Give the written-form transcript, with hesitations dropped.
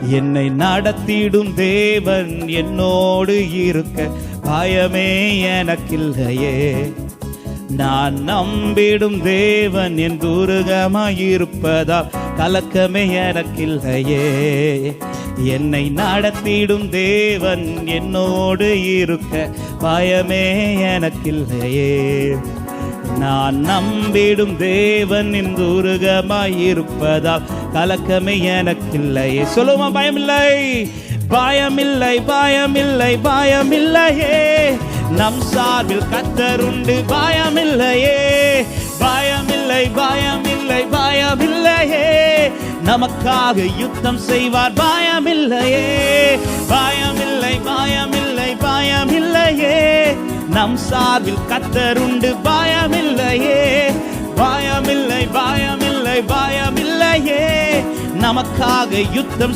என்னை நடத்திடும் தேவன் என்னோடு இருக்க பயமே எனக்கில்லையே. நான் நம்பிடும் தேவன் என் துருகமாயிருப்பதால் கலக்கமே எனக்கில்லையே. என்னை நடத்திடும் தேவன் என்னோடு இருக்க பயமே எனக்கில்லையே. நான் நம்பிடும் தேவன் என் துருகமாயிருப்பதால் கலக்கமே எனக்கில்லையே. சொல்லுமா, பயமில்லை, பயமில்லை, பயமில்லை, பயமில்லையே. நம் சார்பில் கர்த்தருண்டு, பயமில்லையே, பயமில்லை, பயமில்லை, பயமில்லையே. நமக்காக யுத்தம் செய்வார், பயமில்லையே, பயமில்லை, பயமில்லை, பயமில்லையே. நம் சார்பில் கர்த்தருண்டு, பயமில்லையே, பயமில்லை, பயமில்லை, பயமில்லையே. நமக்காக யுத்தம்